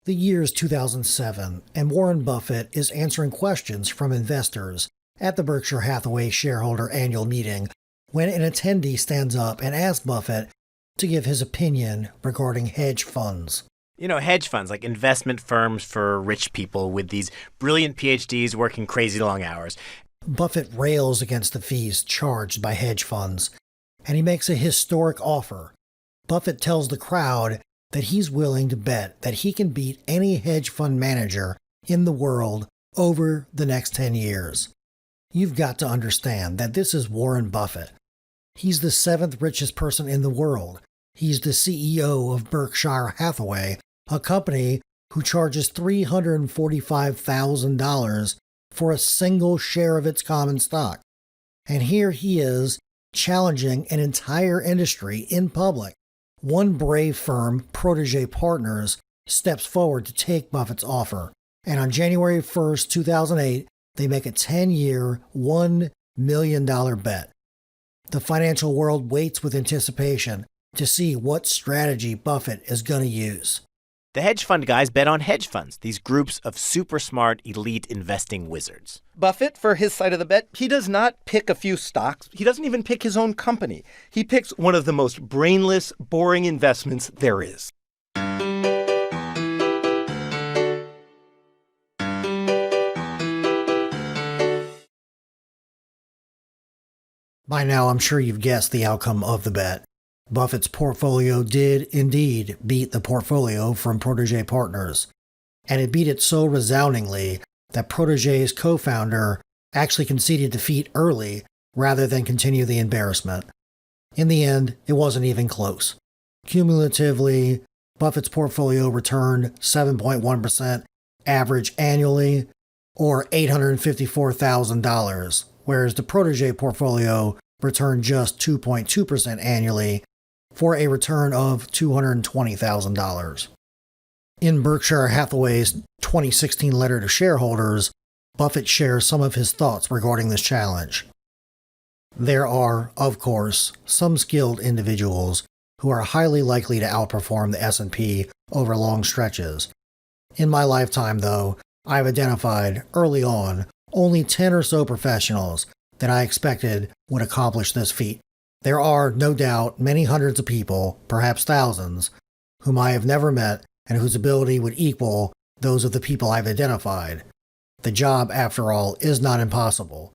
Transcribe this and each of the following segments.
The year is 2007, and Warren Buffett is answering questions from investors at the Berkshire Hathaway shareholder annual meeting when an attendee stands up and asks Buffett to give his opinion regarding hedge funds. You know, hedge funds, like investment firms for rich people with these brilliant PhDs working crazy long hours. Buffett rails against the fees charged by hedge funds, and he makes a historic offer. Buffett tells the crowd that he's willing to bet that he can beat any hedge fund manager in the world over the next 10 years. You've got to understand that this is Warren Buffett. He's the seventh richest person in the world. He's the CEO of Berkshire Hathaway, a company who charges $345,000 for a single share of its common stock. And here he is challenging an entire industry in public. One brave firm, Protege Partners, steps forward to take Buffett's offer. And on January 1st, 2008, they make a 10-year, $1 million bet. The financial world waits with anticipation to see what strategy Buffett is going to use. The hedge fund guys bet on hedge funds, these groups of super smart, elite investing wizards. Buffett, for his side of the bet, he does not pick a few stocks. He doesn't even pick his own company. He picks one of the most brainless, boring investments there is. By now, I'm sure you've guessed the outcome of the bet. Buffett's portfolio did indeed beat the portfolio from Protege Partners, and it beat it so resoundingly that Protege's co-founder actually conceded defeat early rather than continue the embarrassment. In the end, it wasn't even close. Cumulatively, Buffett's portfolio returned 7.1% average annually, or $854,000, whereas the Protege portfolio returned just 2.2% annually, for a return of $220,000. In Berkshire Hathaway's 2016 letter to shareholders, Buffett shares some of his thoughts regarding this challenge. There are, of course, some skilled individuals who are highly likely to outperform the S&P over long stretches. In my lifetime, though, I've identified early on only 10 or so professionals that I expected would accomplish this feat. There are, no doubt, many hundreds of people, perhaps thousands, whom I have never met and whose ability would equal those of the people I've identified. The job, after all, is not impossible.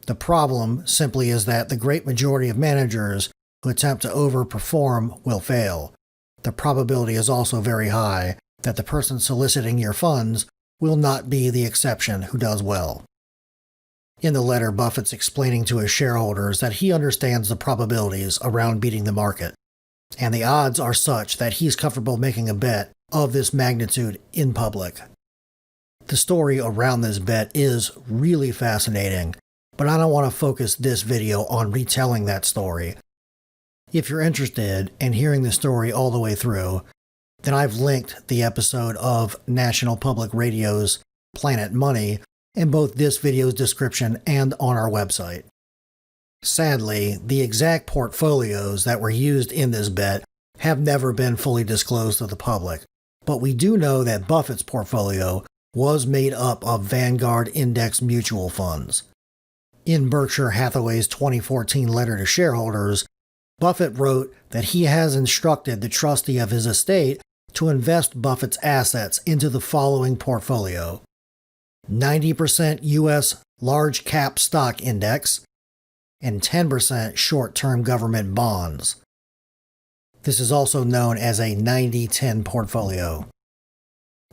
The problem simply is that the great majority of managers who attempt to overperform will fail. The probability is also very high that the person soliciting your funds will not be the exception who does well. In the letter, Buffett's explaining to his shareholders that he understands the probabilities around beating the market, and the odds are such that he's comfortable making a bet of this magnitude in public. The story around this bet is really fascinating, but I don't want to focus this video on retelling that story. If you're interested in hearing the story all the way through, then I've linked the episode of National Public Radio's Planet Money in both this video's description and on our website. Sadly, the exact portfolios that were used in this bet have never been fully disclosed to the public, but we do know that Buffett's portfolio was made up of Vanguard index mutual funds. In Berkshire Hathaway's 2014 letter to shareholders, Buffett wrote that he has instructed the trustee of his estate to invest Buffett's assets into the following portfolio: 90% U.S. large cap stock index, and 10% short-term government bonds. This is also known as a 90-10 portfolio.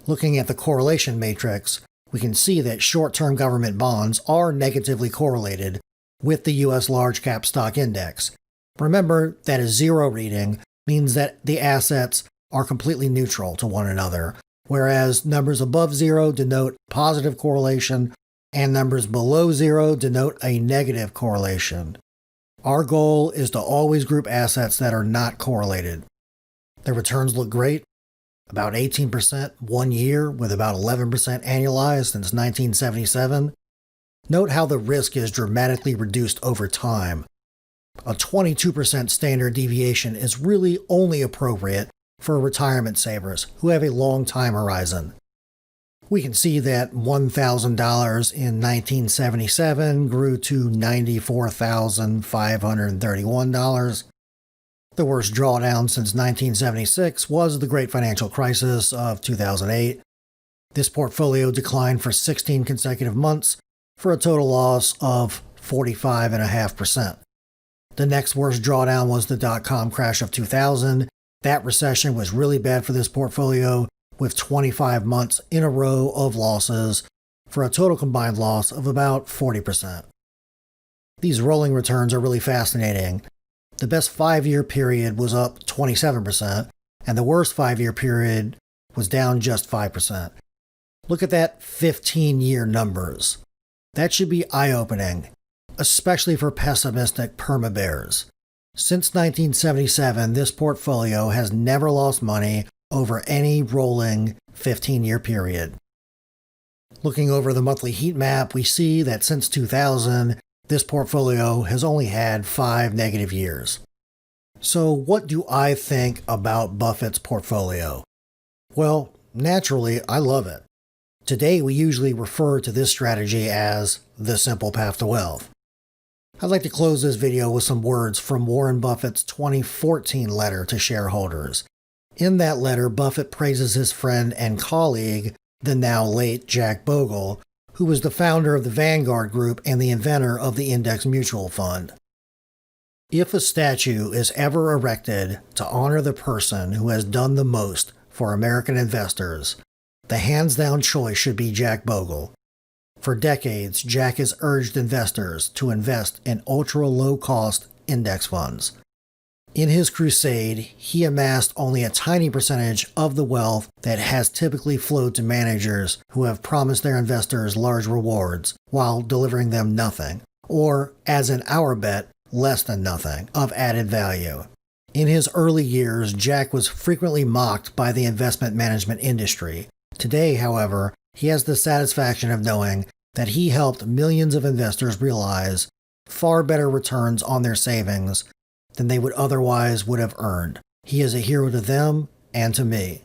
Looking at the correlation matrix, we can see that short-term government bonds are negatively correlated with the U.S. large cap stock index. Remember that a zero reading means that the assets are completely neutral to one another, whereas numbers above zero denote positive correlation and numbers below zero denote a negative correlation. Our goal is to always group assets that are not correlated. The returns look great, about 18% 1 year with about 11% annualized since 1977. Note how the risk is dramatically reduced over time. A 22% standard deviation is really only appropriate for retirement savers who have a long time horizon. We can see that $1,000 in 1977 grew to $94,531. The worst drawdown since 1976 was the Great Financial Crisis of 2008. This portfolio declined for 16 consecutive months for a total loss of 45.5%. The next worst drawdown was the dot-com crash of 2000. That recession was really bad for this portfolio, with 25 months in a row of losses for a total combined loss of about 40%. These rolling returns are really fascinating. The best 5-year period was up 27%, and the worst 5-year period was down just 5%. Look at that 15-year numbers. That should be eye-opening, especially for pessimistic perma-bears. Since 1977, this portfolio has never lost money over any rolling 15-year period. Looking over the monthly heat map, we see that since 2000, this portfolio has only had 5 negative years. So what do I think about Buffett's portfolio? Well, naturally, I love it. Today, we usually refer to this strategy as the simple path to wealth. I'd like to close this video with some words from Warren Buffett's 2014 letter to shareholders. In that letter, Buffett praises his friend and colleague, the now late Jack Bogle, who was the founder of the Vanguard Group and the inventor of the index mutual fund. If a statue is ever erected to honor the person who has done the most for American investors, the hands-down choice should be Jack Bogle. For decades, Jack has urged investors to invest in ultra-low-cost index funds. In his crusade, he amassed only a tiny percentage of the wealth that has typically flowed to managers who have promised their investors large rewards while delivering them nothing, or, as in our bet, less than nothing, of added value. In his early years, Jack was frequently mocked by the investment management industry. Today, however, he has the satisfaction of knowing that he helped millions of investors realize far better returns on their savings than they would otherwise would have earned. He is a hero to them and to me.